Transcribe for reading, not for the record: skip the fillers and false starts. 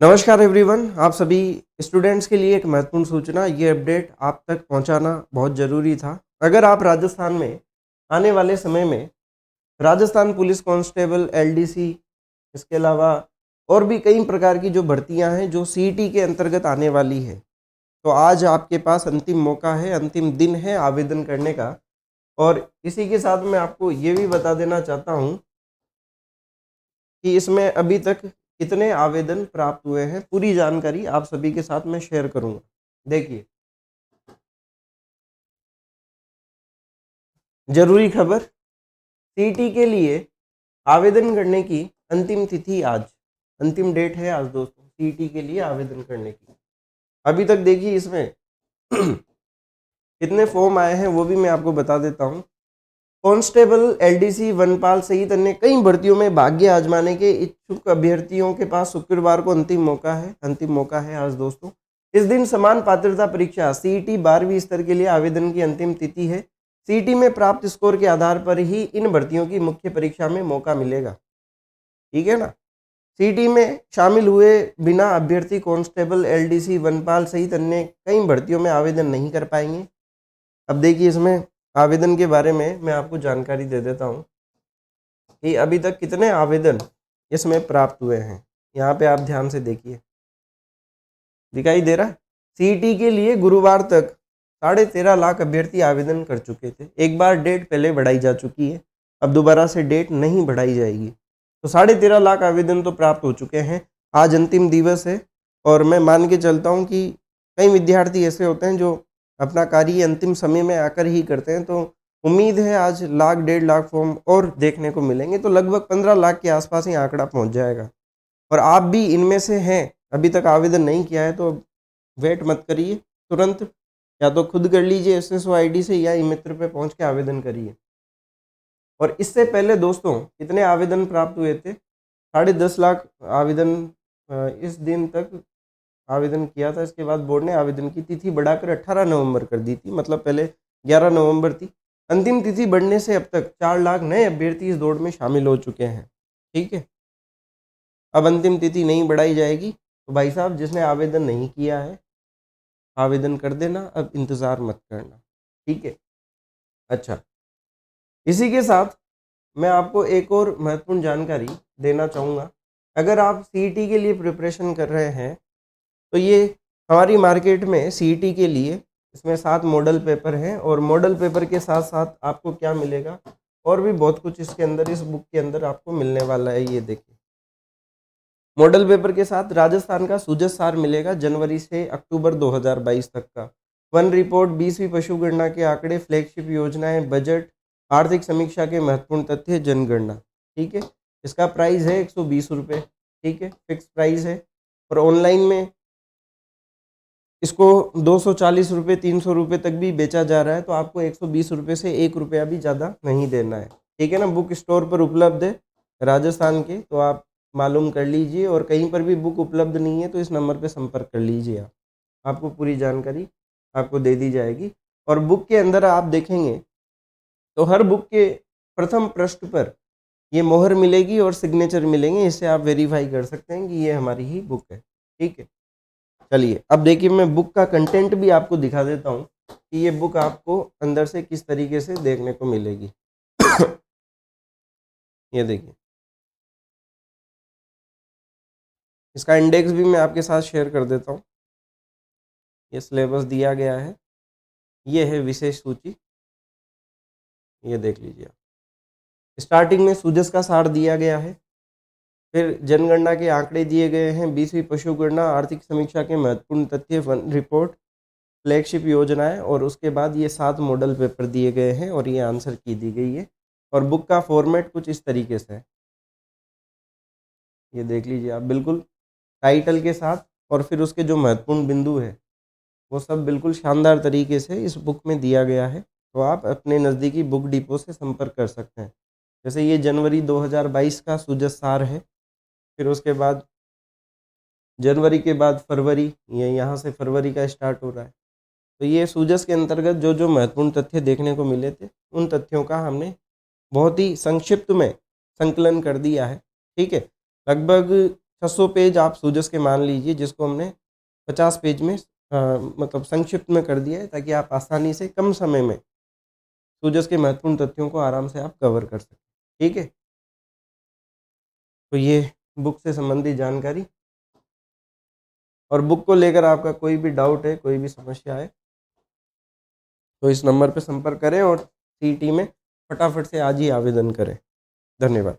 नमस्कार एवरीवन, आप सभी स्टूडेंट्स के लिए एक महत्वपूर्ण सूचना, ये अपडेट आप तक पहुंचाना बहुत ज़रूरी था। अगर आप राजस्थान में आने वाले समय में राजस्थान पुलिस कांस्टेबल, एलडीसी, इसके अलावा और भी कई प्रकार की जो भर्तियां हैं जो सीईटी के अंतर्गत आने वाली है, तो आज आपके पास अंतिम मौका है, अंतिम दिन है आवेदन करने का। और इसी के साथ मैं आपको ये भी बता देना चाहता हूँ कि इसमें अभी तक कितने आवेदन प्राप्त हुए हैं, पूरी जानकारी आप सभी के साथ मैं शेयर करूंगा। देखिए, जरूरी खबर, सीईटी के लिए आवेदन करने की अंतिम तिथि आज, अंतिम डेट है आज दोस्तों, सीईटी के लिए आवेदन करने की। अभी तक देखिए इसमें कितने फॉर्म आए हैं वो भी मैं आपको बता देता हूँ। कांस्टेबल, एलडीसी, वनपाल सहित अन्य कई भर्तियों में भाग्य आजमाने के इच्छुक अभ्यर्थियों के पास शुक्रवार को अंतिम मौका है। अंतिम मौका है आज दोस्तों। इस दिन समान पात्रता परीक्षा सीईटी 12वीं स्तर के लिए आवेदन की अंतिम तिथि है। सीईटी में प्राप्त स्कोर के आधार पर ही इन भर्तियों की मुख्य परीक्षा में मौका मिलेगा, ठीक है ना। सीईटी में शामिल हुए बिना अभ्यर्थी कांस्टेबल, एलडीसी, वनपाल सहित अन्य कई भर्तियों में आवेदन नहीं कर पाएंगे। अब देखिए, इसमें आवेदन के बारे में मैं आपको जानकारी दे देता हूँ कि अभी तक कितने आवेदन इसमें प्राप्त हुए हैं। यहाँ पे आप ध्यान से देखिए, दिखाई दे रहा है। सीईटी के लिए गुरुवार तक 13.5 लाख अभ्यर्थी आवेदन कर चुके थे। एक बार डेट पहले बढ़ाई जा चुकी है, अब दोबारा से डेट नहीं बढ़ाई जाएगी। तो 13.5 लाख आवेदन तो प्राप्त हो चुके हैं। आज अंतिम दिवस है और मैं मान के चलता हूँ कि कई विद्यार्थी ऐसे होते हैं जो अपना कार्य अंतिम समय में आकर ही करते हैं। तो उम्मीद है आज लाख 1.5 लाख फॉर्म और देखने को मिलेंगे, तो लगभग 15 लाख के आसपास ही आंकड़ा पहुंच जाएगा। और आप भी इनमें से हैं, अभी तक आवेदन नहीं किया है तो वेट मत करिए, तुरंत या तो खुद कर लीजिए एसएसओ आईडी से या ई मित्र पे पहुंच के आवेदन करिए। और इससे पहले दोस्तों कितने आवेदन प्राप्त हुए थे? 10.5 लाख आवेदन इस दिन तक आवेदन किया था। इसके बाद बोर्ड ने आवेदन की तिथि बढ़ाकर 18 नवंबर कर दी थी, मतलब पहले 11 नवंबर थी। अंतिम तिथि बढ़ने से अब तक 4 लाख नए अभ्यर्थी इस दौड़ में शामिल हो चुके हैं, ठीक है। अब अंतिम तिथि नहीं बढ़ाई जाएगी, तो भाई साहब जिसने आवेदन नहीं किया है आवेदन कर देना, अब इंतज़ार मत करना, ठीक है। अच्छा, इसी के साथ मैं आपको एक और महत्वपूर्ण जानकारी देना चाहूँगा। अगर आप सीईटी के लिए प्रिपरेशन कर रहे हैं तो ये हमारी मार्केट में सीईटी के लिए इसमें 7 मॉडल पेपर हैं, और मॉडल पेपर के साथ साथ आपको क्या मिलेगा और भी बहुत कुछ इसके अंदर, इस बुक के अंदर आपको मिलने वाला है। ये देखिए, मॉडल पेपर के साथ राजस्थान का सुजस सार मिलेगा जनवरी से अक्टूबर 2022 तक का, वन रिपोर्ट, 20वीं पशुगणना के आंकड़े, फ्लैगशिप योजनाएं, बजट, आर्थिक समीक्षा के महत्वपूर्ण तथ्य, जनगणना, ठीक है। इसका प्राइस है 120 रुपये, ठीक है, फिक्स प्राइस है। और ऑनलाइन में इसको 240 रुपये, 300 रुपये तक भी बेचा जा रहा है, तो आपको 120 रुपये से 1 रुपया भी ज़्यादा नहीं देना है, ठीक है ना। बुक स्टोर पर उपलब्ध है राजस्थान के, तो आप मालूम कर लीजिए। और कहीं पर भी बुक उपलब्ध नहीं है तो इस नंबर पे संपर्क कर लीजिए, आप, आपको पूरी जानकारी आपको दे दी जाएगी। और बुक के अंदर आप देखेंगे तो हर बुक के प्रथम पृष्ठ पर ये मोहर मिलेगी और सिग्नेचर मिलेंगे, इससे आप वेरीफाई कर सकते हैं कि ये हमारी ही बुक है, ठीक है। चलिए, अब देखिए, मैं बुक का कंटेंट भी आपको दिखा देता हूँ कि ये बुक आपको अंदर से किस तरीके से देखने को मिलेगी। ये देखिए, इसका इंडेक्स भी मैं आपके साथ शेयर कर देता हूँ। ये सिलेबस दिया गया है, ये है विशेष सूची, ये देख लीजिए आप। स्टार्टिंग में सुजस का सार दिया गया है, फिर जनगणना के आंकड़े दिए गए हैं, 20वीं पशुगणना, आर्थिक समीक्षा के महत्वपूर्ण तथ्य, वन रिपोर्ट, फ्लैगशिप योजनाएं, और उसके बाद ये 7 मॉडल पेपर दिए गए हैं और ये आंसर की दी गई है। और बुक का फॉर्मेट कुछ इस तरीके से है, ये देख लीजिए आप, बिल्कुल टाइटल के साथ, और फिर उसके जो महत्वपूर्ण बिंदु है वो सब बिल्कुल शानदार तरीके से इस बुक में दिया गया है। तो आप अपने नज़दीकी बुक डिपो से संपर्क कर सकते हैं। जैसे ये जनवरी 2022 का सुजस सार है, फिर उसके बाद जनवरी के बाद फरवरी, ये यहाँ से फरवरी का स्टार्ट हो रहा है। तो ये सुजस के अंतर्गत जो जो महत्वपूर्ण तथ्य देखने को मिले थे, उन तथ्यों का हमने बहुत ही संक्षिप्त में संकलन कर दिया है, ठीक है। लगभग 600 पेज आप सूजस के मान लीजिए, जिसको हमने 50 पेज में मतलब संक्षिप्त में कर दिया है, ताकि आप आसानी से कम समय में सूजस के महत्वपूर्ण तथ्यों को आराम से आप कवर कर सकें। ठीक है, तो ये बुक से संबंधित जानकारी। और बुक को लेकर आपका कोई भी डाउट है, कोई भी समस्या है, तो इस नंबर पर संपर्क करें और सीईटी में फटाफट से आज ही आवेदन करें। धन्यवाद।